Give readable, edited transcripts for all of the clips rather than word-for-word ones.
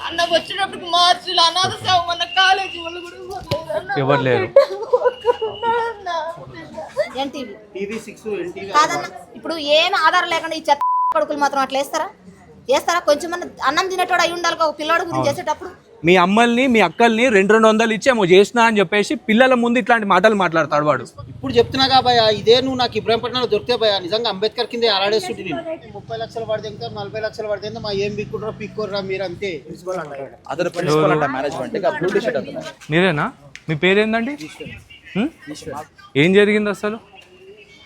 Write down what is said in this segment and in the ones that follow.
అన్న వచ్చినప్పుడు మార్చిలో అనాథ మన కాలేజీ వాళ్ళు కూడా ఎవరు లేరు. ఇప్పుడు ఏం ఆధారం లేకుండా ఈ చెత్త కొడుకులు మాత్రం అట్లా వేస్తారా కొంచెం అన్నం తినేటోడు అయి ఉండాలి ఒక పిల్లోడు గురించి చేసేటప్పుడు. మీ అమ్మల్ని మీ అక్కల్ని 200 ఇచ్చేమో చేసినా అని చెప్పేసి పిల్లల ముందు ఇట్లాంటి మాటలు మాట్లాడతాడు వాడు. ఇప్పుడు చెప్తున్నా కాబోయా ఇదే నువ్వు నాకు ఇబ్రాహీంపట్నంలో దొరికితే భయ నిజంగా అంబేద్కర్ కింద అలాడేస్తుంటే నేను 30 లక్షలు పడితే ఇంకా 40 లక్షలు పడితే మా ఏం బిక్కుంటారో పిక్కోర్రా మీరు అంతే. మీరేనా? మీ పేరేందండి? ఏం జరిగింది అసలు?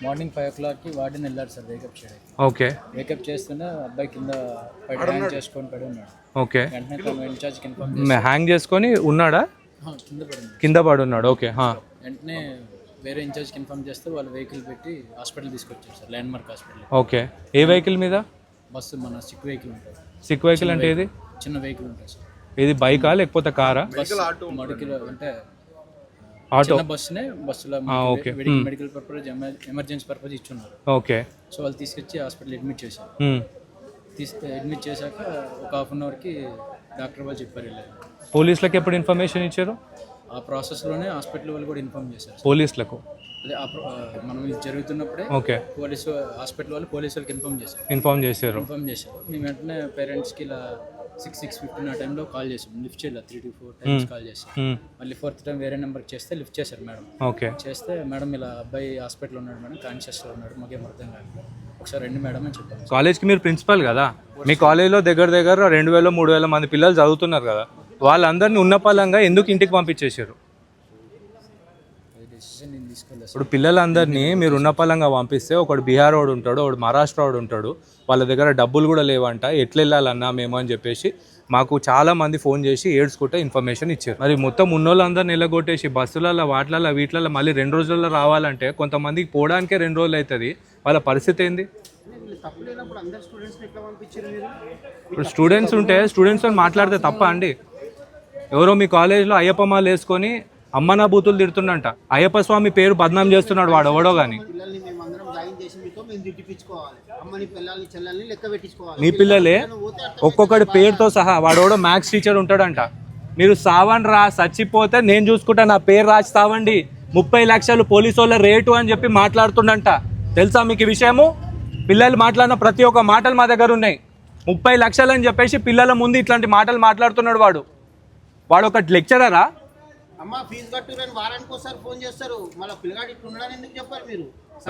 మార్నింగ్ 5 o'clockకి వార్డెన్ వెళ్ళారు సార్ వేకప్ చేయడానికి. ఓకే. వేకప్ చేస్తూనే అబ్బాయి కింద చేసుకొని పడి ఉన్నాడు. ఓకే. వెంటనే తమ ఇన్ఛార్జ్కి ఇన్ఫార్మ్ హ్యాంగ్ చేసుకొని ఉన్నాడా? కింద పడి ఉన్నాడు. ఓకే. వెంటనే వేరే ఇన్ఛార్జ్కి ఇన్ఫార్మ్ చేస్తే వాళ్ళు వెహికల్ పెట్టి హాస్పిటల్ తీసుకొచ్చారు sir, landmark hospital. Okay. ఏ వెహికల్ మీద? బస్సు మన సిక్ వెహికల్ ఉంటుంది. సిక్ వెహికల్ అంటే ఏది? చిన్న వెహికల్ ఉంటుంది సార్. ఇది బైకా లేకపోతే కారా? మడికిలో అంటే ఆటో బస్సులో మెడికల్ పర్పస్ ఎమర్జెన్సీ పర్పస్ ఇచ్చున్నారు. ఓకే. సో వాళ్ళు తీసుకొచ్చి హాస్పిటల్ అడ్మిట్ చేశారు. అడ్మిట్ చేశాక ఒక హాఫ్ అన్ అవర్కి డాక్టర్ వాళ్ళు చెప్పారు. పోలీసులకు ఎప్పుడు ఇన్ఫర్మేషన్ ఇచ్చారు? ఆ ప్రాసెస్లోనే హాస్పిటల్ వాళ్ళు కూడా ఇన్ఫార్మ్ చేశారు పోలీసులకు. మనం ఇది జరుగుతున్నప్పుడే ఓకే హాస్పిటల్ వాళ్ళు పోలీసు వాళ్ళకి ఇన్ఫార్మ్ చేశారు. మేము వెంటనే పేరెంట్స్కి ఇలా 6:15 ఆ టైంలో కాల్ చేసాం. లిఫ్ట్ చేయాలి 3 to 4 times కాల్ చేసాం. మళ్ళీ 4th టైం వేరే నెంబర్కి చేస్తే లిఫ్ట్ చేశారు మేడం. ఓకే. చేస్తే మేడం ఇలా అబ్బాయి హాస్పిటల్లో ఉన్నాడు మేడం, కాన్షియస్లో ఉన్నాడు, మాకేం అర్థం కాదు, ఒకసారి రండి మేడం అని చెప్పాను. కాలేజ్కి మీరు ప్రిన్సిపల్ కదా, మీ కాలేజ్లో దగ్గర 2000-3000 మంది పిల్లలు చదువుతున్నారు కదా, వాళ్ళందరినీ ఉన్నపలంగా ఎందుకు ఇంటికి పంపించేశారు? ఇప్పుడు పిల్లలందరినీ మీరు ఉన్నపలంగా పంపిస్తే ఒకడు బీహార్ వాడు ఉంటాడు, ఒకడు మహారాష్ట్ర వాడు ఉంటాడు, వాళ్ళ దగ్గర డబ్బులు కూడా లేవంట, ఎట్లా వెళ్ళాలన్నా మేము అని చెప్పేసి మాకు చాలా మంది ఫోన్ చేసి ఏడ్చుకుంటే ఇన్ఫర్మేషన్ ఇచ్చారు. మరి మొత్తం ఉన్నోళ్ళందరినీ నిలగొట్టేసి బస్సులలో వాటిలలో వీటిలలో మళ్ళీ 2 రోజుల్లో రావాలంటే కొంతమందికి పోవడానికే 2 రోజులు అవుతుంది. వాళ్ళ పరిస్థితి ఏంది? ఇప్పుడు స్టూడెంట్స్ ఉంటే స్టూడెంట్స్తో మాట్లాడితే తప్ప అండి? ఎవరో మీ కాలేజ్లో అయ్యప్ప మాల వేసుకొని అమ్మనా బూతులు తిడుతుండంట, అయ్యప్ప స్వామి పేరు బద్నాం చేస్తున్నాడు వాడు ఎవడో కానీ. మీ పిల్లలే ఒక్కొక్కటి పేరుతో సహా, వాడెవడో మ్యాథ్స్ టీచర్ ఉంటాడంట, మీరు సావండి రా చచ్చిపోతే నేను చూసుకుంటా నా పేరు రాసి సావండి, 30 లక్షలు పోలీసు వాళ్ళ రేటు అని చెప్పి మాట్లాడుతుండంట. తెలుసా మీకు ఈ విషయము? పిల్లలు మాట్లాడిన ప్రతి ఒక్క మాటలు మా దగ్గర ఉన్నాయి. 30 లక్షలు అని చెప్పేసి పిల్లల ముందు ఇట్లాంటి మాటలు మాట్లాడుతున్నాడు వాడు. వాడు ఒక లెక్చరరా?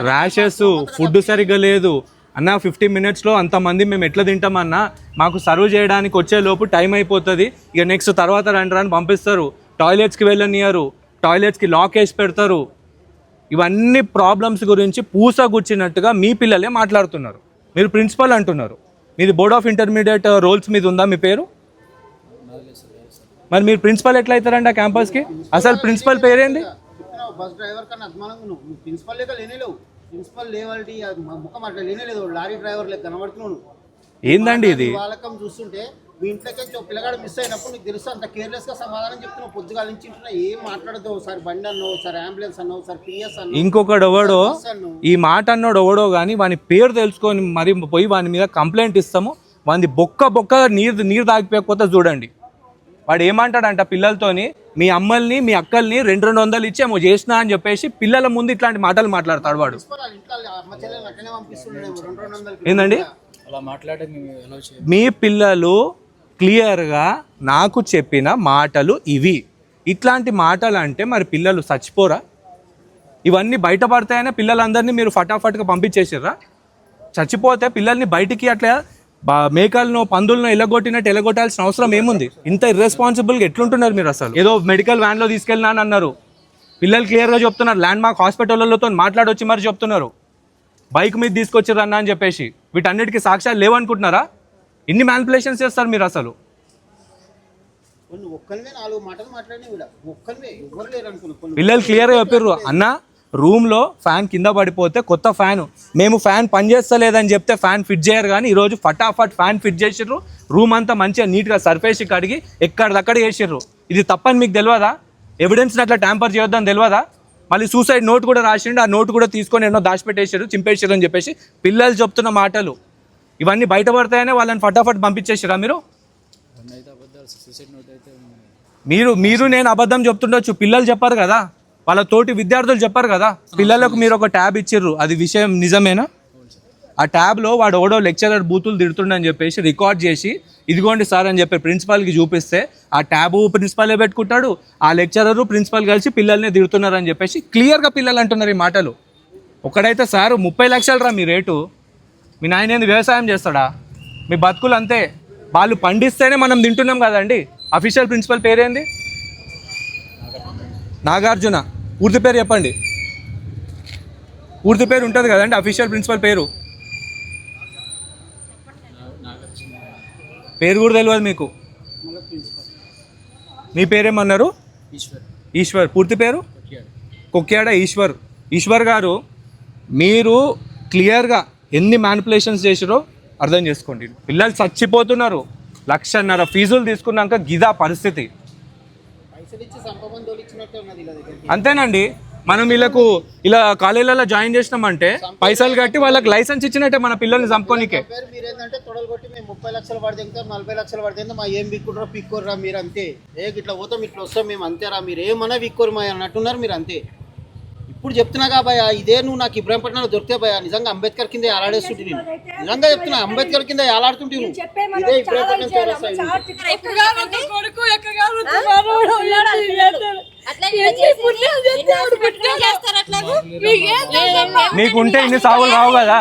ర్యాషెస్, ఫుడ్ సరిగ్గా లేదు అన్న, 50 minutesలో అంతమంది మేము ఎట్లా తింటామన్నా, మాకు సర్వ్ చేయడానికి వచ్చే లోపు టైం అయిపోతుంది, ఇక నెక్స్ట్ తర్వాత రండి అని పంపిస్తారు. టాయిలెట్స్కి వెళ్ళనియరు, టాయిలెట్స్కి లాక్ వేసి పెడతారు. ఇవన్నీ ప్రాబ్లమ్స్ గురించి పూసగుచ్చినట్టుగా మీ పిల్లలే మాట్లాడుతున్నారు. మీరు ప్రిన్సిపల్ అంటున్నారు, మీది బోర్డ్ ఆఫ్ ఇంటర్మీడియట్ రోల్స్ మీద ఉందా మీ పేరు? మరి మీరు ప్రిన్సిపల్ ఎట్లా అవుతారండి ఆ క్యాంపస్కి? అసలు ప్రిన్సిపల్ పేరేంది? బస్ డ్రైవర్ కన్నా అద్మానంగా నువ్వు ప్రిన్సిపల్ లేక లేనేలేవు, ప్రిన్సిపల్ లేవాలిటీ ముఖం అట్లా లేనేలేదు, లారీ డ్రైవర్ లేక కనబడుతున్నావు. ఏందండి ఇది? వాళ్ళకం చూస్తుంటే మీ ఇంట్లోకి పిల్లగాడు మిస్ అయినప్పుడు నీకు తెలుసు అంత కేర్లెస్ గా సమాధానం చెప్తున్నావు. పొద్దుగాల నుంచి ఏం మాట్లాడదు, ఒకసారి బండి అన్నావు, ఒకసారి అంబులెన్స్ అన్నావు, ఒకసారి పిఎస్ అన్నావు. ఇంకొకడు ఎవడో ఈ మాట అన్నాడు ఎవడో కానీ వాని పేరు తెలుసుకొని మరి పోయి వాని మీద కంప్లైంట్ ఇస్తాము. వాని బొక్క నీరు తాగిపోకపోతే చూడండి వాడు ఏమంటాడంట పిల్లలతోని, మీ అమ్మల్ని మీ అక్కల్ని 200 ఇచ్చేమో చేసినా అని చెప్పేసి పిల్లల ముందు ఇట్లాంటి మాటలు మాట్లాడతాడు వాడు. ఏందండి మీ పిల్లలు క్లియర్గా నాకు చెప్పిన మాటలు ఇవి. ఇట్లాంటి మాటలు అంటే మరి పిల్లలు చచ్చిపోరా? ఇవన్నీ బయటపడతాయనే పిల్లలందరినీ మీరు ఫటాఫట్గా పంపించేసారా? చచ్చిపోతే పిల్లల్ని బయటికి అట్లా మేకలను పందులను ఎలగొట్టినట్టు ఎలగొట్టాల్సిన అవసరం ఏముంది? ఇంత ఇర్రెస్పాన్సిబుల్గా ఎట్లుంటున్నారు మీరు? అసలు ఏదో మెడికల్ వ్యాన్లో తీసుకెళ్ళినా అని అన్నారు, పిల్లలు క్లియర్గా చెప్తున్నారు, ల్యాండ్ మార్క్ హాస్పిటల్లతో మాట్లాడొచ్చి మరి చెప్తున్నారు బైక్ మీద తీసుకొచ్చారు అన్న అని చెప్పేసి. వీటన్నిటికీ సాక్ష్యాలు లేవనుకుంటున్నారా? ఇన్ని మ్యానిపులేషన్స్ చేస్తారు మీరు అసలు. పిల్లలు క్లియర్గా చెప్పారు, అన్న రూమ్లో ఫ్యాన్ కింద పడిపోతే కొత్త ఫ్యాను, మేము ఫ్యాన్ పనిచేస్తలేదని చెప్తే ఫ్యాన్ ఫిట్ చేయరు, కానీ ఈరోజు ఫటాఫట్ ఫ్యాన్ ఫిట్ చేసిర్రు, రూమ్ అంతా మంచిగా నీట్గా సర్ఫేస్ కడిగి ఎక్కడిదక్కడ చేసిర్రు. ఇది తప్పని మీకు తెలియదా? ఎవిడెన్స్ని అట్లా ట్యాంపర్ చేయొద్దని తెలియదా? మళ్ళీ సూసైడ్ నోట్ కూడా రాసిండు, ఆ నోట్ కూడా తీసుకొని ఎన్నో దాచిపెట్టేసారు, చింపేసారు అని చెప్పేసి పిల్లలు చెప్తున్న మాటలు ఇవన్నీ బయటపడతాయనే వాళ్ళని ఫటాఫట్ పంపించేసారా మీరు? మీరు నేను అబద్ధం చెప్తుండొచ్చు, పిల్లలు చెప్పారు కదా, వాళ్ళ తోటి విద్యార్థులు చెప్పారు కదా, పిల్లలకు మీరు ఒక ట్యాబ్ ఇచ్చిర్రు, అది విషయం నిజమేనా? ఆ ట్యాబ్లో వాడు ఓడో లెక్చరర్ బూతులు తిడుతుండని చెప్పేసి రికార్డ్ చేసి ఇదిగోండి సార్ అని చెప్పి ప్రిన్సిపాల్కి చూపిస్తే ఆ ట్యాబు ప్రిన్సిపాలే పెట్టుకుంటాడు, ఆ లెక్చరరు ప్రిన్సిపాల్ కలిసి పిల్లల్ని తిడుతున్నారు అని చెప్పేసి క్లియర్గా పిల్లలు అంటున్నారు ఈ మాటలు. ఒకడైతే సార్ 30 లక్షలు రా మీ రేటు, మీ నాయన ఏంది వ్యవసాయం చేస్తాడా? మీ బతుకులు అంతే, వాళ్ళు పండిస్తేనే మనం తింటున్నాం కదండి. అఫీషియల్ ప్రిన్సిపల్ పేరేంది? నాగార్జున. పూర్తి పేరు చెప్పండి, పూర్తి పేరు ఉంటుంది కదండి అఫీషియల్ ప్రిన్సిపల్ పేరు, పేరు కూడా తెలియదు మీకు. మీ పేరేమన్నారు? ఈశ్వర్. పూర్తి పేరు? కొక్యాడ ఈశ్వర్. ఈశ్వర్ గారు, మీరు క్లియర్గా ఎన్ని మ్యానిపులేషన్స్ చేసిరో అర్థం చేసుకోండి. పిల్లలు చచ్చిపోతున్నారు, 1.5 లక్షల ఫీజులు తీసుకున్నాక గిదా పరిస్థితి. అంతేనండి, మనం వీళ్ళకు ఇలా కాలేజీలలో జాయిన్ చేసినామంటే పైసలు కట్టి వాళ్ళకి లైసెన్స్ ఇచ్చినట్టే మన పిల్లల్ని చంపుకోనికే. మీరు ఏంటంటే తొడలు కొట్టి మేము 30 లక్షలు పడితే 40 లక్షలు పడితే మా ఏం విక్కుర్రా పిక్కుర్రా మీరు అంతే, ఇట్లా పోతాం ఇట్లా వస్తాం మేము అంతేరా, మీరు ఏమన్నా విక్కురు మా అన్నట్టున్నారు మీరు అంతే. ఇప్పుడు చెప్తున్నా కాబోయా, ఇదే నువ్వు నాకు ఇబ్రాహీంపట్నంలో దొరికితే భయ నిజంగా అంబేద్కర్ కింద ఏలాడేస్తుంటే, నేను నిజంగా చెప్తున్నా అంబేద్కర్ కింద ఏలాడుతుంటే నువ్వు ఇదే ఇబ్రాహీంపట్నం మీకుంటే ఇన్ని సాగులు రావు కదా.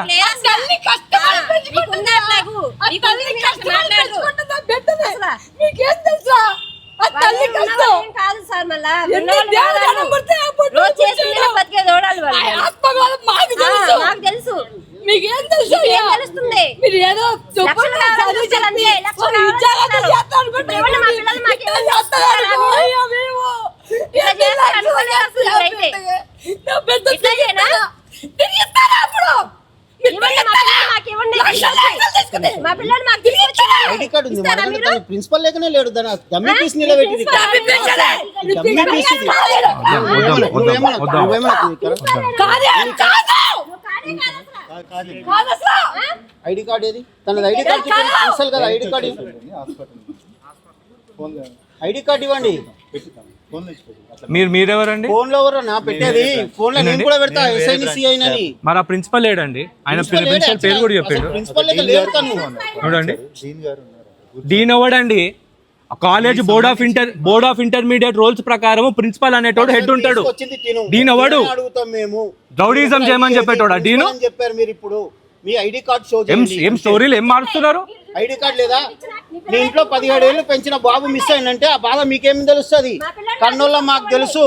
ఐడి కార్డు ఉంది ప్రిన్సిపల్ లేకనే లేడు, డమ్మీ పీస్ నిలబెట్టి ఐడి కార్డు ఏది తనది? ఐడి కార్డు ప్రిన్సిపల్ కదా, ఐడి కార్డు ఐడి కార్డు ఇవ్వండి. మీరెవరండి? ఫోన్ లో ఎవరు నా పెట్టేది? ఫోన్ లో నేను కూడా పెడతా ఎస్ఐనిసి అయినని. మరి ఆ ప్రిన్సిపల్ లేడండి, ఆయన ప్రిన్సిపల్ పేరు కూడా చెప్పాడు. ప్రిన్సిపల్ లేక లేడు తను. చూడండి, డీన్ ఎవడండి? College board of intermediate rules ప్రకారం ప్రిన్సిపల్ అనేటోడు హెడ్ ఉంటాడు. డీన్ ఎవడు? అడుగుతాం మేము, రౌడీజం చేయమని చెప్పేటోడా డీను? చెప్పారు మీరు ఇప్పుడు మీ ఐడి కార్డు షో చేయండి. ఏం స్టోరీలు ఏం మారుస్తున్నారు? ఐడి కార్డు లేదా? మీ ఇంట్లో 17 ఏళ్ళు పెంచిన బాబు మిస్ అయిందంటే ఆ బాధ మీకేమి తెలుస్తుంది? కన్నోళ్ళ మాకు తెలుసు.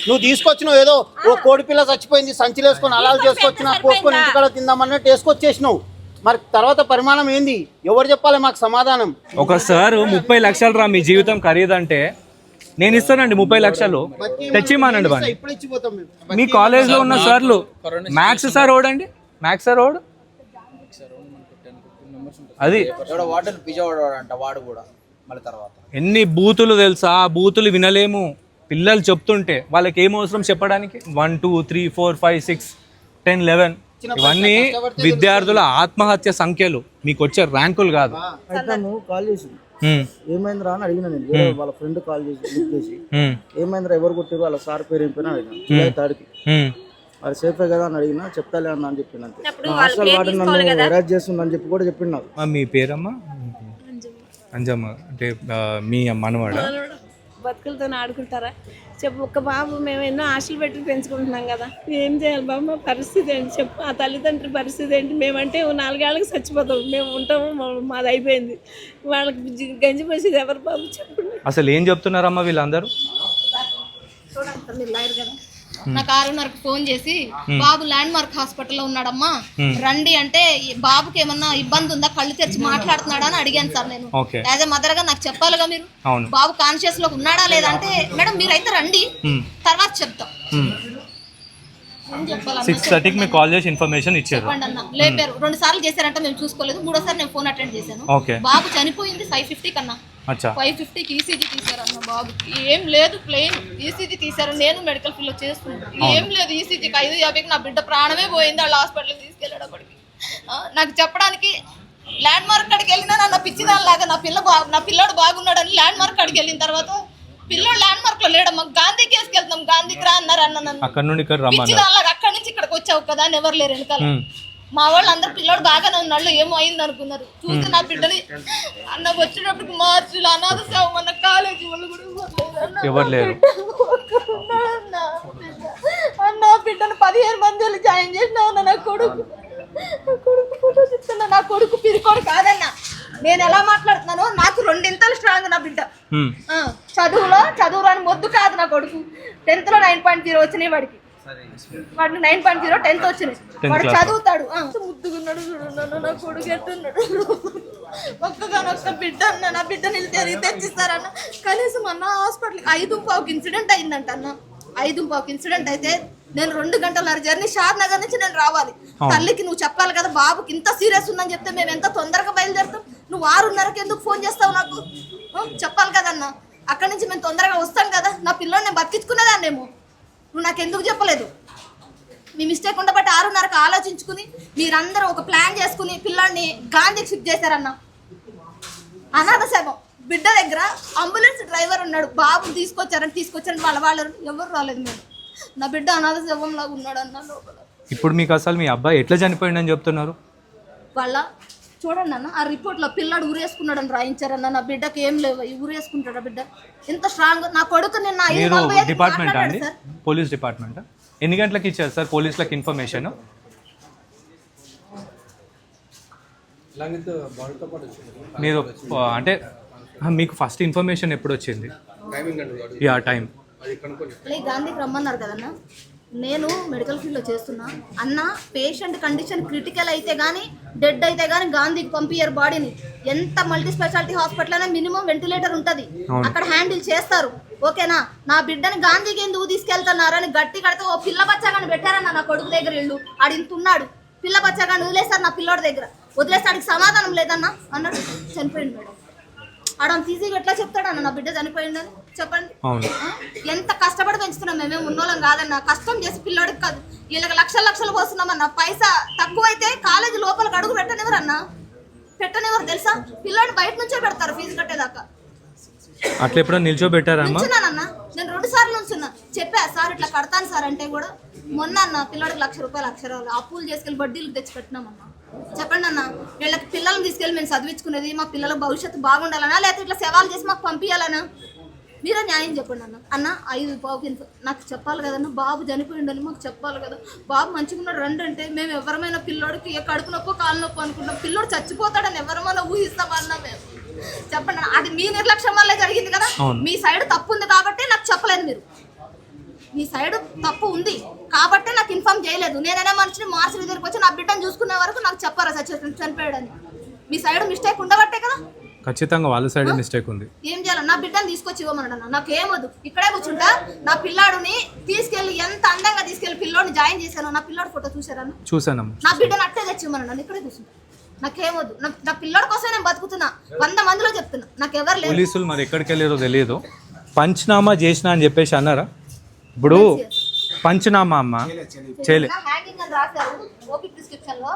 నువ్వు తీసుకొచ్చినావు ఏదో ఓ కోడి పిల్ల చచ్చిపోయింది సంచిలో వేసుకొని అలాలు చేసుకొచ్చినా కోసుకొని ఇంటికాడ తిందామన్నట్టు వేసుకొచ్చేసినావు. మరి తర్వాత పరిమాణం ఏంది? ఎవరు చెప్పాలి మాకు సమాధానం? ఒకసారి 30 లక్షలు రా మీ జీవితం ఖరీదంటే నేను ఇస్తానండి. 30 లక్షలు తెచ్చిమానండి బాగా. ఇప్పుడు ఇచ్చిపోతాం. మీ కాలేజ్ లో ఉన్న సార్లు మ్యాథ్స్ సార్ ఓడండి, మ్యాథ్స్ సార్ ఓడు అది వాడు కూడా మళ్ళీ తర్వాత ఎన్ని బూతులు తెలుసా? ఆ బూతులు వినలేము. పిల్లలు చెప్తుంటే వాళ్ళకి ఏం అవసరం చెప్పడానికి? 1 2 3 4 5 6 10 11 ఇవన్నీ విద్యార్థుల ఆత్మహత్య సంఖ్యలు, మీకు వచ్చే ర్యాంకులు కాదు. కాల్ చేసి ఏమైందిరా అని అడిగినా నేను. వాళ్ళ ఫ్రెండ్ కాల్ చేసి ఏమైందిరా, ఎవరు కొట్టారు, వాళ్ళ సార్ పేరు ఏం పేరు అడిగినా. తాడికి అది సేఫే కదా అని అడిగినా. చెప్తాలే అన్న అని చెప్పిన అంతే. హాస్టల్ వాడు నన్ను అరెస్ట్ చేస్తుందని చెప్పి కూడా చెప్పిండు నాకు. మీ పేరమ్మా? అంజమ్మ. అంటే మీ మనవాడ బతుకులతో ఆడుకుంటారా చెప్పు? ఒక్క బాబు మేము ఎన్నో ఆశలు పెట్టి పెంచుకుంటున్నాం కదా, ఏం చేయాలి బాబు? మా పరిస్థితి ఏంటి చెప్పు? ఆ తల్లిదండ్రుల పరిస్థితి ఏంటి? మేమంటే 4 ఏళ్ళకి చచ్చిపోతాం, మేము ఉంటాము, మాది అయిపోయింది. వాళ్ళకి గంజి పోసేది ఎవరు బాబు చెప్పండి? అసలు ఏం చెప్తున్నారమ్మా వీళ్ళందరూ? నాకు 6:30కి ఫోన్ చేసి బాబు ల్యాండ్ మార్క్ హాస్పిటల్లో ఉన్నాడమ్మా రండి అంటే, బాబుకి ఏమన్నా ఇబ్బంది ఉందా, కళ్ళు తెరిచి మాట్లాడుతున్నాడా అని అడిగాను సార్ నేను. యాజ్ ఎ మదర్ గా నాకు చెప్పాలిగా మీరు, బాబు కాన్షియస్ లో ఉన్నాడా లేదా అంటే, మేడం మీరైతే రండి తర్వాత చెప్తాం. ఏం చెప్పాలన్నా? 6:30కి మీకు కాల్ చేసి ఇన్ఫర్మేషన్ ఇచ్చారు. చెప్పండి అన్న. లేపారు 2 సార్లు చేశారంట, మేము చూసుకోలేదు. 3ఓసారి నేను ఫోన్ అటెండ్ చేశాను. ఓకే. బాబు చనిపోయింది 5:50 కన్నా. అచ్చా. 5:50కి ఈసీజీ తీశారన్న బాబుకి. ఏం లేదు, ప్లెయిన్ ఈసీజీ తీశారు. నేను మెడికల్ ఫీల్డ్ లో చేస్తున్నాను. ఏం లేదు, ఈసీజీకి 5:50కి నా బిడ్డ ప్రాణమే పోయింది. వాళ్ళ హాస్పిటల్కి తీసుకెళ్ళేటప్పటికి నాకు చెప్పడానికి ల్యాండ్ మార్క్ కాడికి వెళ్ళినా నా పిచ్చిదానిలాగా నా పిల్లోడు బాగున్నాడని ల్యాండ్ మార్క్ కాడికి వెళ్ళిన తర్వాత పిల్లోడు ల్యాండ్ మార్క్ లో లేడమ్మా, గాంధీకి వేసుకెళ్తాం, గాంధీకి రా అన్నారు అన్న. నన్ను అక్కడ నుండి ఇక్కడ రమ్మన్నారు. పిచ్చిదానిలాగా అక్కడి నుంచి ఇక్కడికి వచ్చావు కదా అని ఎవరు లేరు వెనకాల. మా వాళ్ళు అందరు పిల్లోడు బాగానే ఉన్నాళ్ళు, ఏమో అయింది అనుకున్నారు. చూసి నా బిడ్డని అన్న వచ్చేటప్పటికి మార్చులు అనాథ సేవ మన కాలేజీ వాళ్ళు కూడా ఎవరు లేరు. అన్న బిడ్డను 15 మంది జాయిన్ చేసినావు. నా కొడుకు ఫోటో చెప్తున్నా. నా కొడుకు పిరికోడు కాదన్న. నేను ఎలా మాట్లాడుతున్నానో నాకు 2 స్ట్రాంగ్ నా బిడ్డ. చదువులో మొద్దు కాదు నా కొడుకు. 10th లో 9.0 వచ్చినాయి వాడికి. 9.0 10th వచ్చినాయి. వాడు చదువుతాడు. ముద్దుగున్నాడు చూడన్నా నా కొడుకు ఎట్టున్నాడు. ఒక్క బిడ్డ అన్న. నా బిడ్డని తిరిగి తెచ్చిస్తారన్న. కనీసం అన్న హాస్పిటల్కి 5:15 ఇన్సిడెంట్ అయిందంట అన్న. 5:15 ఇన్సిడెంట్ అయితే నేను 2 గంటల జర్నీ షాద్ నగర్ నుంచి నేను రావాలి. తల్లికి నువ్వు చెప్పాలి కదా, బాబుకి ఇంత సీరియస్ ఉందని చెప్తే మేము ఎంత తొందరగా బయలుదేరుతాం. నువ్వు 6:30కి ఎందుకు ఫోన్ చేస్తావు నాకు? చెప్పాలి కదన్న. అక్కడి నుంచి మేము తొందరగా వస్తాం కదా. నా పిల్లని నేను బతికించుకునేదాన్నేమో. నువ్వు నాకు ఎందుకు చెప్పలేదు? మీ మిస్టేక్ ఉండబట్టి 6:30కి ఆలోచించుకుని మీరందరూ ఒక ప్లాన్ చేసుకుని పిల్లాడిని గాంధీకి షిఫ్ట్ చేశారన్న. అనాథ శవం బిడ్డ దగ్గర అంబులెన్స్ డ్రైవర్ ఉన్నాడు. బాబుని తీసుకొచ్చారని వాళ్ళు ఎవరు రాలేదు. మేము నా బిడ్డ అనాథ శవం లాగా ఉన్నాడు అన్న లోపల. ఇప్పుడు మీకు అసలు మీ అబ్బాయి ఎట్లా చనిపోయిందని చెప్తున్నారు? వాళ్ళ చూడండి అన్న, ఆ రిపోర్ట్ లో పిల్లాడు ఊరేసుకున్నాడని రాయించారన్న. నా బిడ్డకి ఏం లేవు, ఊరేసుకుంటాడు బిడ్డ. ఎంత స్ట్రాంగ్ నా కొడుకు. నిన్న డిపార్ట్మెంట్ అండి, పోలీస్ డిపార్ట్మెంట్. ఎన్ని గంటలకు ఇచ్చారు సార్ పోలీసులకు ఇన్ఫర్మేషన్? మీరు అంటే మీకు ఫస్ట్ ఇన్ఫర్మేషన్ ఎప్పుడు వచ్చింది? టైం గాంధీకి రమ్మన్నారు కదన్న. నేను మెడికల్ ఫీల్డ్లో చేస్తున్నా అన్న. పేషెంట్ కండిషన్ క్రిటికల్ అయితే కానీ డెడ్ అయితే కానీ గాంధీకి పంపించారు బాడీని. ఎంత మల్టీ స్పెషాలిటీ హాస్పిటల్ అయినా మినిమం వెంటిలేటర్ ఉంటుంది, అక్కడ హ్యాండిల్ చేస్తారు. ఓకేనా? నా బిడ్డని గాంధీకి ఎందుకు తీసుకెళ్తున్నారని గట్టి కడితే ఓ పిల్ల బచ్చాగాని పెట్టారన్న నా కొడుకు దగ్గర. ఇల్లు ఆడింతున్నాడు. పిల్ల బచ్చాగాని వదిలేస్తారు నా పిల్లోడి దగ్గర. వదిలేస్తే ఆడికి సమాధానం లేదన్న అన్నాడు. చనిపోయింది మేడం. ఆడంత ఈజీగా ఎట్లా చెప్తాడన్న నా బిడ్డ చనిపోయిందని? చెప్పండి. ఎంత కష్టపడి పెంచుతున్నాం. మేమేం ఉన్నోళ్ళం కాదన్న. కష్టం చేసి పిల్లోడికి కాదు వీళ్ళకి లక్షలు పోస్తున్నామన్న. పైసా తక్కువైతే కాలేజీ లోపలికి అడుగు పెట్టనివ్వరు అన్న. పెట్టనివ్వరు తెలుసా? పిల్లోడిని బయట నుంచే పెడతారు ఫీజు కట్టేదాకా. అట్లా ఎప్పుడో నిల్చోబెట్టారమ్మా? నుంచున్నానన్న నేను 2 సార్లు నుంచున్నా. చెప్పా సార్ ఇట్లా కడతాను సార్ అంటే కూడా మొన్న అన్న పిల్లోడికి ₹1,00,000 అక్షరాలు అప్పులు చేసుకెళ్ళి వడ్డీలకు తెచ్చి పెట్టినామన్నా. చెప్పండి అన్న. వీళ్ళకి పిల్లల్ని తీసుకెళ్ళి మేము చదివించుకునేది మా పిల్లల భవిష్యత్తు బాగుండాలనా లేకపోతే ఇట్లా సవాల్ చేసి మాకు పంపించాలనా? మీరే న్యాయం చెప్పండి అన్న. అన్న 5:15 నాకు చెప్పాలి కదన్న. బాబు చనిపోయిండని మాకు చెప్పాలి కదా. బాబు మంచిగా ఉన్నాడు రండి అంటే మేము ఎవరమైనా పిల్లోడికి కడుపు నొప్పో కాలు నొప్పో అనుకుంటాం. పిల్లోడు చచ్చిపోతాడని ఎవరమైనా ఊహిస్తామన్నా మేము? చెప్పండి. అది మీ నిర్లక్ష్యం వల్లే జరిగింది కదా. మీ సైడ్ తప్పు ఉంది కాబట్టి నాకు చెప్పలేదు మీరు. మీ సైడ్ తప్పు ఉంది కాబట్టి నాకు ఇన్ఫార్మ్ చేయలేదు. నేనైనా మనిషిని మార్చి దగ్గరికి వచ్చి నా బిడ్డను చూసుకునే వరకు నాకు చెప్పారా చనిపోయాడని? మీ సైడ్ మిస్టేక్ ఉండబట్టే కదా. ఖచ్చితంగా వాళ్ళ సైడ్ మిస్టేక్ ఉంది. ఏం చేయాలి? నా బిడ్డను తీసుకొచ్చి ఇవ్వమన్నాడు. నాకు ఏమొద్దు, ఇక్కడే కూర్చుంటా. నా పిల్లాడుని తీసుకెళ్లి ఎంత అందంగా తీసుకెళ్లి పిల్లోడిని జాయిన్ చేశాను. నా పిల్లోడి ఫోటో చూసారన్న? చూసానమ్మా. నా బిడ్డను అట్టే తెచ్చి ఇవ్వమన్నాడు. ఇక్కడే కూర్చుంటా. నాకేమొద్దు. నా పిల్లోడి కోసం నేను బతుకుతున్నా. 100 మందిలో చెప్తున్నా. నాకు ఎవరు లేదు. పోలీసులు మరి ఎక్కడికి వెళ్ళారో తెలియదు. పంచనామా చేసినా అని చెప్పేసి అన్నారా? ఇప్పుడు పంచనామా అమ్మ చేయలే హ్యాంగింగ్ అని రాశారు ఓపీ ప్రిస్క్రిప్షన్ లో.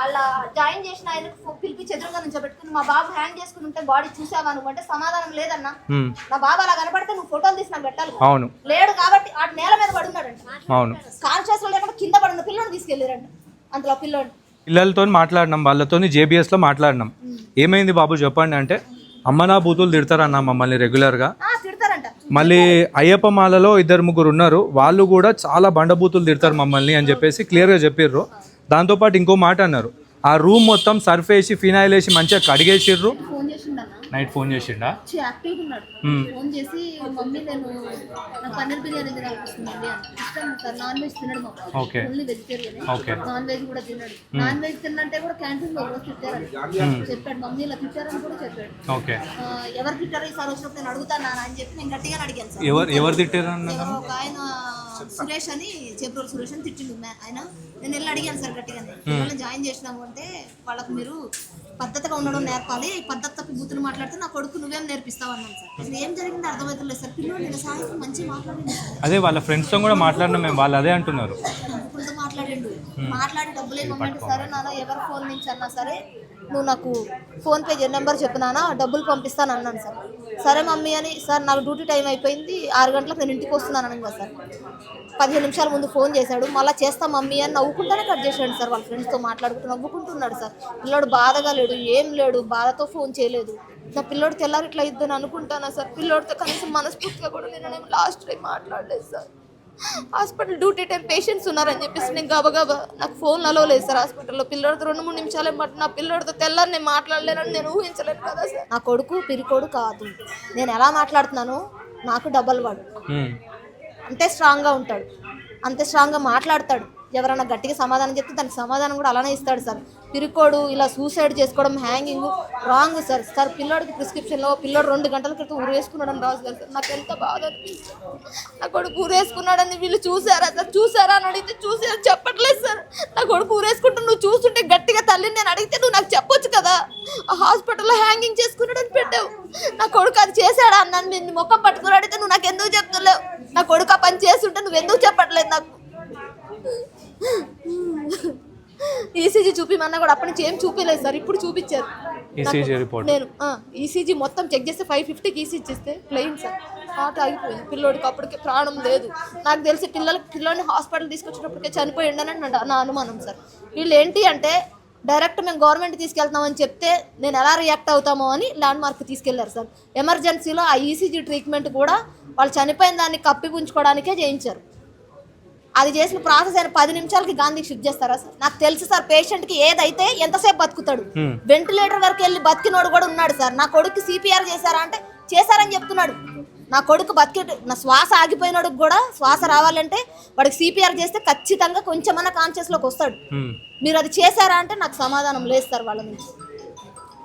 అలా జాయిన్ చేసిన ఆయనకు పిలిపించి ఎదురుగా నుంచి పెట్టుకుని మా బాబు హ్యాంగ్ చేసుకుని ఉంటే బాడీ చూసావా నువ్వు అంటే సమాధానం లేదన్నా. నా బాబు అలా కనపడితే నువ్వు ఫోటోలు తీసి నాకు పెట్టాలి. అవును. లేడు కాబట్టి ఆ నేల మీద పడున్నాడంట. అవును. కాన్షియస్ లో లేకుండా కింద పడిన పిల్లోని తీసుకెళ్లారంట. అంతలో పిల్లలతో మాట్లాడినాం, వాళ్ళతో JBS లో మాట్లాడినాం. ఏమైంది బాబు చెప్పండి అంటే అమ్మ నా బూతులు తిడతారన్న మమ్మల్ని రెగ్యులర్గా. మళ్ళీ అయ్యప్ప మాలలో 2-3 ఉన్నారు, వాళ్ళు కూడా చాలా బండబూతులు తిడతారు మమ్మల్ని అని చెప్పేసి క్లియర్గా చెప్పిర్రు. దాంతోపాటు ఇంకో మాట అన్నారు, ఆ రూమ్ మొత్తం సర్ఫ్ వేసి ఫినాయిల్ వేసి మంచిగా కడిగేసిర్రు. నైట్ ఫోన్ చేసిండా? యాక్టివ్గా ఉన్నాడు. ఫోన్ చేసి మమ్మీ నేను నాకు పన్నీర్ బిర్యానీ తినాలనిపిస్తుందండి అని. ఇష్టం సార్. నాన్ వెజ్ తినడు మా బాబు. Only vegetarian. నాన్ వెజ్ కూడా తిన్నాడు. నాన్ వెజ్ తిన్నంటే కూడా క్యాంటీన్ లో రోజు తిట్టారని చెప్పాడు. మమ్మీ ఇలా తిట్టారని కూడా చెప్పాడు. ఎవరు తిట్టారో ఈసారి వచ్చినప్పుడు నేను అడుగుతాను అని చెప్పి నేను గట్టిగా అడిగాను సార్. ఎవరు తిట్టారు? ఒక ఆయన సురేష్ అని చేబ్రోలు సురేష్ అని తిట్టిండు ఆయన. నేను వెళ్ళి అడిగాను సార్ గట్టిగానే, పిల్లల్ని జాయిన్ చేసినాము అంటే వాళ్ళకు మీరు పద్ధతిగా ఉండడం నేర్పాలి, పద్ధతి తప్పి బూతులు మాట్లాడితే నా కొడుకు నువ్వేం నేర్పిస్తావు అన్నాను సార్. అసలు ఏం జరిగిందో అర్థమవుతలేదు సార్. పిల్లలు నేను సాయంత్రం మంచిగా మాట్లాడిండు సార్. అదే వాళ్ళ ఫ్రెండ్స్తో కూడా మాట్లాడినా మేము, వాళ్ళు అదే అంటున్నారు. నవ్వుకుంటూ మాట్లాడిండు, మాట్లాడి డబ్బులు ఏమమ్మంటే సరే నాన్న ఎవరి ఫోన్ నుంచి అన్నా సరే నువ్వు నాకు ఫోన్పే నెంబర్ చెప్పినానా డబ్బులు పంపిస్తాను అన్నాను సార్. సరే మమ్మీ అని, సార్ నాకు డ్యూటీ టైం అయిపోయింది 6 గంటలకు నేను ఇంటికి వస్తున్నాను అన్నాను కదా సార్. 15 నిమిషాల ముందు ఫోన్ చేశాడు, మళ్ళీ చేస్తా మమ్మీ అని నవ్వుకుంటానే కట్ చేశాడు సార్. వాళ్ళ ఫ్రెండ్స్తో మాట్లాడుకుంటూ నవ్వుకుంటున్నాడు సార్. పిల్లోడు బాధగా లేడు, ఏం లేడు, బాధతో ఫోన్ చేయలేదు. నా పిల్లోడు తెల్లారి ఇట్లా ఇద్దని అనుకుంటానా సార్. పిల్లోడితో కనీసం మనస్ఫూర్తిగా కూడా నేను లాస్ట్ టైం మాట్లాడలేదు sir. Hospital duty time patients ఉన్నారని చెప్పేసి నేను గబగబా, నాకు ఫోన్ అలో లేదు సార్ హాస్పిటల్లో. పిల్లోడితో 2-3 నిమిషాలే నా పిల్లోడితో తెల్లారి నేను మాట్లాడలేనని నేను ఊహించలేను కదా సార్. నా కొడుకు పిరికోడు కాదు, నేను ఎలా మాట్లాడుతున్నాను నాకు డబల్ వాడు అంతే స్ట్రాంగ్గా ఉంటాడు, అంతే స్ట్రాంగ్గా మాట్లాడతాడు. ఎవరైనా గట్టిగా సమాధానం చెప్తే దానికి సమాధానం కూడా అలానే ఇస్తాడు సార్. పిరికోడు ఇలా సూసైడ్ చేసుకోవడం, హ్యాంగింగ్ రాంగ్ సార్. సార్ పిల్లోడికి ప్రిస్క్రిప్షన్లో పిల్లోడు 2 గంటల క్రితం ఊరేసుకున్నాడని రాజు గారు సార్. నాకు ఎంత బాధ అనిపిస్తుంది. నా కొడుకు ఊరేసుకున్నాడని వీళ్ళు చూసారా సార్, చూసారా అని అడిగితే చూసారా చెప్పట్లేదు సార్. నా కొడుకు ఊరేసుకుంటూ నువ్వు చూస్తుంటే గట్టిగా తల్లిని నేను అడిగితే నువ్వు నాకు చెప్పొచ్చు కదా, ఆ హాస్పిటల్లో హ్యాంగింగ్ చేసుకున్నాడని పెట్టావు. నా కొడుకు అది చేశాడా అన్నాను, నేను మొక్క పట్టుకుని అడిగితే నువ్వు నాకు ఎందుకు చెప్తలేవు. నా కొడుకు ఆ పని చేస్తుంటే నువ్వు ఎందుకు చెప్పట్లేదు నాకు. ఈసీజీ చూపిమన్నా కూడా అప్పటి నుంచి ఏం చూపించలేదు సార్, ఇప్పుడు చూపించారు. నేను ఈసీజీ మొత్తం చెక్ చేస్తే 550కి ఈసీజీ చేస్తే ప్లెయిన్ సార్. హార్ట్ ఆగిపోయింది పిల్లోడికి, అప్పటికే ప్రాణం లేదు. నాకు తెలిసి పిల్లోని హాస్పిటల్ తీసుకొచ్చినప్పటికే చనిపోయిండని నా అనుమానం సార్. వీళ్ళు ఏంటి అంటే డైరెక్ట్ మేము గవర్నమెంట్ తీసుకెళ్తామని చెప్తే నేను ఎలా రియాక్ట్ అవుతామో అని ల్యాండ్ మార్క్ తీసుకెళ్లారు సార్. ఎమర్జెన్సీలో ఆ ఈసీజీ ట్రీట్మెంట్ కూడా వాళ్ళు చనిపోయిన దాన్ని కప్పిపుంచుకోవడానికే చేయించారు. అది చేసిన ప్రాసెస్ అయిన 10 నిమిషాలకి గాంధీకి షిఫ్ట్ చేస్తారా సార్? నాకు తెలుసు సార్ పేషెంట్కి ఏదైతే ఎంతసేపు బతుకుతాడు. వెంటిలేటర్ వరకు వెళ్ళి బతికినోడు కూడా ఉన్నాడు సార్. నా కొడుకు సిపిఆర్ చేశారా అంటే చేశారని చెప్తున్నాడు. నా కొడుకు నా శ్వాస ఆగిపోయినోడికి కూడా శ్వాస రావాలంటే వాడికి సిపిఆర్ చేస్తే ఖచ్చితంగా కొంచెమన్నా కాన్షియస్లోకి వస్తాడు. మీరు అది చేశారా అంటే నాకు సమాధానం లేదు సార్ వాళ్ళ నుంచి.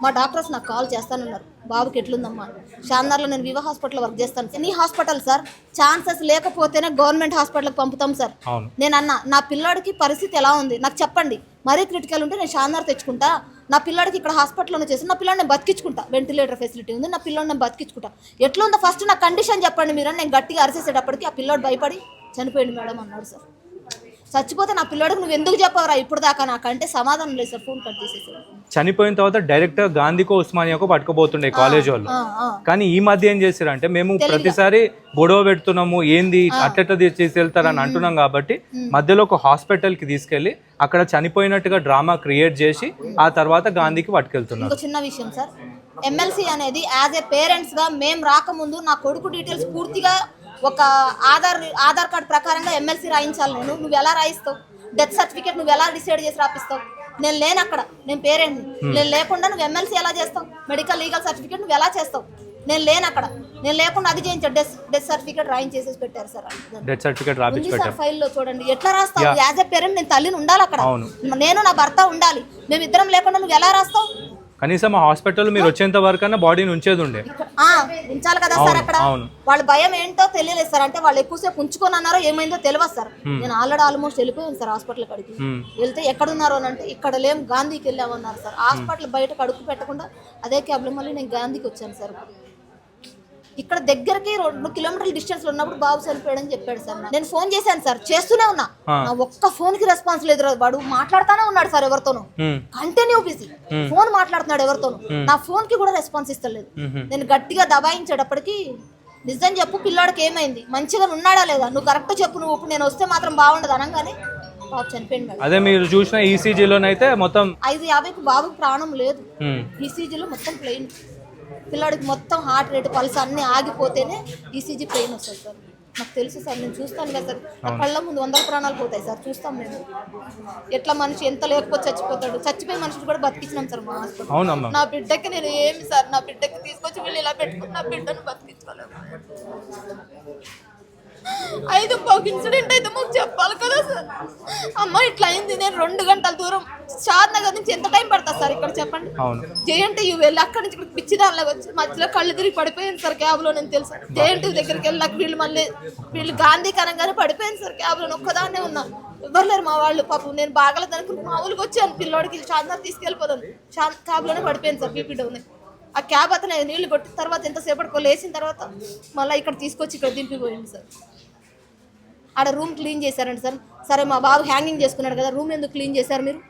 మా డాక్టర్స్ నాకు కాల్ చేస్తానన్నారు, బాబుకి ఎట్లుందమ్మా. షాందార్లో నేను వివా హాస్పిటల్లో వర్క్ చేస్తాను. ఎనీ హాస్పిటల్ సార్ ఛాన్సెస్ లేకపోతేనే గవర్నమెంట్ హాస్పిటల్కి పంపుతాం సార్. నేను అన్నా నా పిల్లోడికి పరిస్థితి ఎలా ఉంది నాకు చెప్పండి, మరీ క్రిటికల్ ఉంటే నేను షాందార్ తెచ్చుకుంటా. నా పిల్లోడికి ఇక్కడ హాస్పిటల్లోనే చేసి నా పిల్లోని నేను బతికించుకుంటా, వెంటిలేటర్ ఫెసిలిటీ ఉంది, నా పిల్లోని నేను బతికించుకుంటా. ఎట్లుందో ఫస్ట్ నా కండిషన్ చెప్పండి మీరు. నేను గట్టిగా అరిసేసేటప్పటికి ఆ పిల్లోడు భయపడి చనిపోయింది మేడం అన్నాడు సార్. చచ్చిపోతే నా పిల్లోడికి నువ్వు ఎందుకు చెప్పవరా ఇప్పుడు దాకా నాకంటే సమాధానం లేదు సార్. ఫోన్ కట్ చేసేసారు. చనిపోయిన తర్వాత డైరెక్ట్ గాంధీకో ఉస్మానియాకో పట్టుకుపోతుండే కాలేజ్ వాళ్ళు. కానీ ఈ మధ్య ఏం చేశారంటే మేము ప్రతిసారి గొడవ పెడుతున్నాము, ఏంది అట్టెట్ట చేసి వెళ్తారని అంటున్నాం కాబట్టి మధ్యలో ఒక హాస్పిటల్ కి తీసుకెళ్లి అక్కడ చనిపోయినట్టుగా డ్రామా క్రియేట్ చేసి ఆ తర్వాత గాంధీకి పట్టుకెళ్తున్నారు. ఇంకో చిన్న విషయం సార్, ఎమ్మెల్సీ అనేది యాజ్ ఏ పేరెంట్స్ గా మేము రాకముందు నా కొడుకు డీటెయిల్స్ పూర్తిగా ఒక ఆధార్ కార్డు ప్రకారంగా ఎమ్మెల్సీ రాయించాలి. నువ్వు ఎలా రాయిస్తావు? డెత్ సర్టిఫికేట్ నువ్వు ఎలా డిసైడ్ చేసి రాపిస్తావు? నేను లేను అక్కడ, నేను పేరెంట్ని. నేను లేకుండా నువ్వు ఎమ్మెల్సీ ఎలా చేస్తావు? మెడికల్ లీగల్ సర్టిఫికేట్ నువ్వు ఎలా చేస్తావు? నేను లేను అక్కడ, నేను లేకుండా అది చేయించాడు. డెత్ సర్టిఫికేట్ రాయించేసేసి పెట్టారు సార్. డెత్ సర్టిఫికేట్ రాయించి పెట్టారు ఫైల్లో చూడండి. ఎట్లా రాస్తావు? యాజ్ ఏ పేరెంట్ నేను తల్లిని ఉండాలి అక్కడ, నేను నా భర్త ఉండాలి. మేమిద్దరం లేకుండా నువ్వు ఎలా రాస్తావు? కనీసం ఆ హాస్పిటల్ మీరు వచ్చేంత వరకన్నా బాడీని ఉంచేది ఉండే, ఉంచాలి కదా సార్. అక్కడ వాళ్ళ భయం ఏంటో తెలియలేదు సార్. అంటే వాళ్ళు ఎక్కువసేపు ఉంచుకొని అన్నారో ఏమైందో తెలియదు సార్. నేను ఆల్మోస్ట్ వెళ్ళిపోయాను సార్ హాస్పిటల్ కాడికి. వెళ్తే ఎక్కడున్నారో అని అంటే ఇక్కడ లేం, గాంధీకి వెళ్ళామన్నారు సార్. హాస్పిటల్ బయటకు అడుగు పెట్టకుండా అదే క్యాబ్లో మళ్ళీ నేను గాంధీకి వచ్చాను సార్. ఇక్కడ దగ్గరకి 2 కిలోమీటర్ల డిస్టెన్స్ లో ఉన్నప్పుడు బాబు చనిపోయాడని చెప్పాడు సార్. నేను ఫోన్ చేశాను సార్, చేస్తూనే ఉన్నా. నా ఒక్క ఫోన్ కి రెస్పాన్స్ లేదు. వాడు మాట్లాడుతూనే ఉన్నాడు సార్ ఎవరితోనూ, కంటిన్యూ బిజీ ఫోన్ మాట్లాడుతున్నాడు ఎవరితోనూ. నా ఫోన్ కి కూడా రెస్పాన్స్ ఇస్తలేదు. నేను గట్టిగా దబాయించేటప్పటికి నిజం చెప్పు పిల్లాడికి ఏమైంది, మంచిగా ఉన్నాడా లేదా, నువ్వు కరెక్ట్ చెప్పు, నువ్వు ఇప్పుడు నేను వస్తే మాత్రం బాగుండదు అనగానే బాబు చనిపోయింది. అదే మీరు చూసిన ఈసీజీలోనైతే మొత్తం 5:50కి బాబుకి ప్రాణం లేదు. ఈసీజీలో మొత్తం ప్లెయిన్. పిల్లాడికి మొత్తం హార్ట్ రేట్ పల్స్ అన్నీ ఆగిపోతేనే ఈసీజీ పెయిన్ వస్తుంది సార్. నాకు తెలుసు సార్, నేను చూస్తాను కదా సార్. నా కళ్ళ ముందు 100 ప్రాణాలు పోతాయి సార్, చూస్తాం మేము. ఎట్లా మనిషి ఎంత లేకపోతే చచ్చిపోతాడు. చచ్చిపోయి మనిషిని కూడా బతికించినాం సార్ మా హాస్పిటల్. నా బిడ్డకి నేను ఏమి సార్, నా బిడ్డకి తీసుకొచ్చి వీళ్ళు ఇలా పెట్టుకుని నా బిడ్డను బతికించుకోలేము. 5:15 ఇన్సిడెంట్ అయితే మాకు చెప్పాలి కదా సార్. అమ్మ ఇట్లా అయింది, నేను 2 గంటల దూరం షాద్ నగర్ నుంచి ఎంత టైం పడుతుంది సార్ ఇక్కడ చెప్పండి. జేఎన్టీయూ వెళ్ళి అక్కడి నుంచి ఇక్కడ పిచ్చి దానిలో వచ్చి మధ్యలో కళ్ళు తిరిగి పడిపోయింది సార్ క్యాబ్లో. నేను తెలుసు జేఎన్టీయూ దగ్గరికి వెళ్ళాక వీళ్ళు గాంధీ కనంగానే పడిపోయింది సార్ క్యాబ్లో. ఒక్కదాన్నే ఉన్నా, ఎవరు లేరు మా వాళ్ళు. పాపం నేను బాగలేదు అనుకుని మా ఊరికి వచ్చాను, పిల్లోడికి షాద్నగర్ తీసుకెళ్ళిపోదాను. క్యాబ్లోనే పడిపోయింది సార్ బీపీ డౌన్. ఆ క్యాబ్ అతను నీళ్లు కొట్టిన తర్వాత ఎంతసేపటికో లేచిన తర్వాత మళ్ళీ ఇక్కడ తీసుకొచ్చి ఇక్కడ దింపిపోయింది సార్. ఆడ రూమ్ క్లీన్ చేశారండి సార్. సరే మా బాబు హ్యాంగింగ్ చేసుకున్నాడు కదా, రూమ్ ఎందుకు క్లీన్ చేశారు మీరు?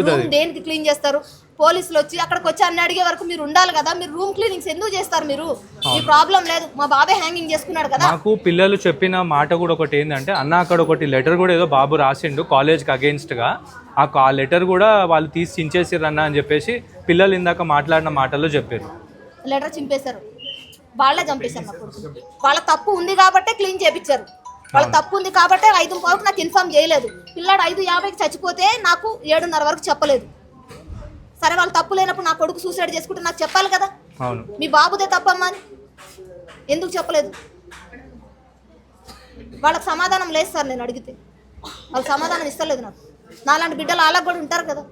రూమ్ దేనికి క్లీన్ చేస్తారు? పోలీసులు వచ్చి అక్కడికి వచ్చి అన్ని అడిగే వరకు మీరు ఉండాలి కదా. మీరు రూమ్ క్లీనింగ్స్ ఎందుకు చేస్తారు? మీరు ఈ ప్రాబ్లం లేదు, మా బాబే హ్యాంగింగ్ చేసుకున్నాడు కదా. నాకు పిల్లలు చెప్పిన మాట కూడా ఒకటి ఏంటంటే, అన్న అక్కడ ఒకటి లెటర్ కూడా ఏదో బాబు రాసిండు కాలేజ్కి అగెయిన్స్ట్గా, ఆ లెటర్ కూడా వాళ్ళు తీసి చించేసారు అన్న అని చెప్పేసి పిల్లలు ఇందాక మాట్లాడిన మాటల్లో చెప్పారు. లెటర్ చింపేశారు, వాళ్ళే చంపేశారు. వాళ్ళ తప్పు ఉంది కాబట్టే క్లీన్ చేయించారు. వాళ్ళ తప్పు ఉంది కాబట్టి 5:15 నాకు ఇన్ఫార్మ్ చేయలేదు. పిల్లాడు 5:50కి చచ్చిపోతే నాకు 7:30 వరకు చెప్పలేదు. సరే వాళ్ళ తప్పు లేనప్పుడు నా కొడుకు సూసైడ్ చేసుకుంటే నాకు చెప్పాలి కదా. మీ బాబుదే తప్పమ్మా అని ఎందుకు చెప్పలేదు? వాళ్ళకి సమాధానం లేదు సార్. నేను అడిగితే వాళ్ళకి సమాధానం ఇస్తలేదు. నాకు నాలాంటి బిడ్డలు వాళ్ళకి కూడా ఉంటారు కదా.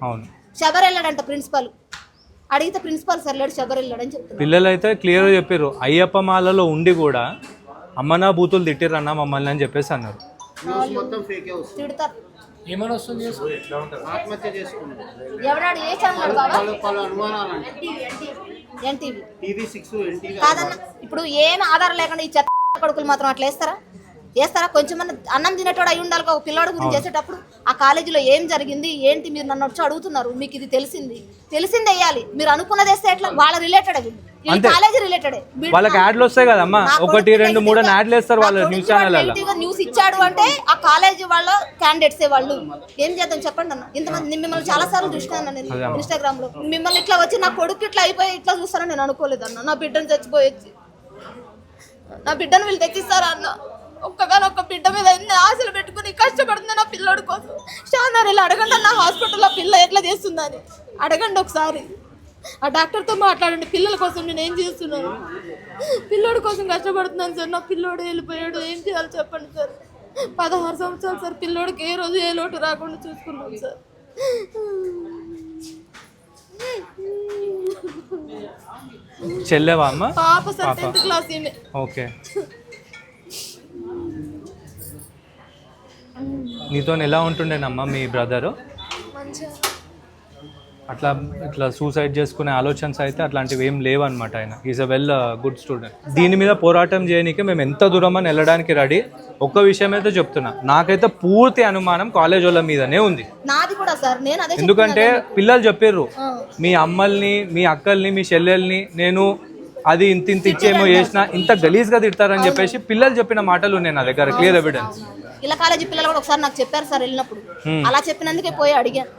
షబర్ వెళ్ళాడంట ప్రిన్సిపాల్, అడిగితే ప్రిన్సిపాల్ సార్ లేడు, షబర్ వెళ్ళాడని చెప్తారు. పిల్లలు అయితే క్లియర్గా చెప్పారు, అయ్యప్ప మాలలో ఉండి కూడా అమ్మనా బూతులు తిట్టిరన్నా మమ్మల్ని అని చెప్పేసి అన్నారు. తిడతారు. ఏమైనా వస్తుంది ఆత్మహత్య చేసుకున్నాడు. ఎవడాడు? ఏ ఛానల్ బాబా? కాదన్న, ఇప్పుడు ఏమి ఆధారం లేకుండా ఈ చెత్త కొడుకులు మాత్రం అట్లా వేస్తారా? కొంచెం అన్నం తినేటోడు అయి ఉండాలి. ఒక పిల్లోడు గురించి చేసేటప్పుడు ఆ కాలేజీలో ఏం జరిగింది ఏంటి మీరు నన్ను వచ్చి అడుగుతున్నారు. మీకు ఇది తెలిసింది వేయాలి. మీరు అనుకున్నది వేస్తే ఎట్లా? వాళ్ళ రిలేటెడ్ అవి కాలేజీ రిలేటెడ్ వాళ్ళకి యాడ్లు వస్తాయి కదమ్మా, 1, 2, 3 యాడ్లు వేస్తారు వాళ్ళ న్యూస్ ఛానల్. న్యూస్ ఇచ్చాడు అంటే ఆ కాలేజీ వాళ్ళ క్యాండిడేట్స్ వాళ్ళు ఏం చేద్దాం చెప్పండి అన్న. ఇంతమంది మిమ్మల్ని చాలా సార్లు చూసినాను నేను ఇన్స్టాగ్రామ్ లో. మిమ్మల్ని ఇట్లా వచ్చి నా కొడుకు ఇట్లా అయిపోయి ఇట్లా చూస్తారని నేను అనుకోలేదు అన్న. నా బిడ్డను చచ్చిపోయొచ్చి నా బిడ్డను వీళ్ళు తెచ్చిస్తారా అన్న? ఒక్క బిడ్డ మీద ఎన్ని ఆశలు పెట్టుకుని కష్టపడుతుంది నా పిల్లోడి కోసం. షానార్ ఇలా అడగండి నా హాస్పిటల్లో పిల్ల ఎట్లా చేస్తుందని అడగండి ఒకసారి. ఆ డాక్టర్తో మాట్లాడండి. పిల్లల కోసం నేను ఏం చేస్తున్నాను, పిల్లోడి కోసం కష్టపడుతున్నాను సార్. నా పిల్లోడు వెళ్ళిపోయాడు, ఏం చేయాలి చెప్పండి సార్. 16 సంవత్సరాలు సార్. పిల్లోడికి ఏ రోజు ఏ లోటు రాకుండా చూసుకున్నాం సార్. చెల్లెవా అమ్మ? పాప సార్ 10th క్లాస్. ఓకే. నీతో ఎలా ఉంటుండేనమ్మా మీ బ్రదరు? ఇట్లా సూసైడ్ చేసుకునే ఆలోచనస్ అయితే అట్లాంటివి ఏం లేవన్నమాట. ఆయన is a well good student. దీని మీద పోరాటం చేయడానికి మేము ఎంత దూరం అని వెళ్ళడానికి రెడీ. ఒక్క విషయం అయితే చెప్తున్నా, నాకైతే పూర్తి అనుమానం కాలేజ్ వాళ్ళ మీదనే ఉంది. ఎందుకంటే పిల్లలు చెప్పారు, మీ అమ్మల్ని మీ అక్కల్ని మీ చెల్లెల్ని నేను అది ఇంత ఇచ్చేమో చేసిన ఇంత గలీజ్గా తిడతారని చెప్పేసి పిల్లలు చెప్పిన మాటలు ఉన్నాయి నా దగ్గర, క్లియర్ ఎవిడెన్స్. ఇలా కాలేజీ పిల్లలు కూడా ఒకసారి నాకు చెప్పారు సార్ వెళ్ళినప్పుడు. అలా చెప్పినందుకే పోయి అడిగాను.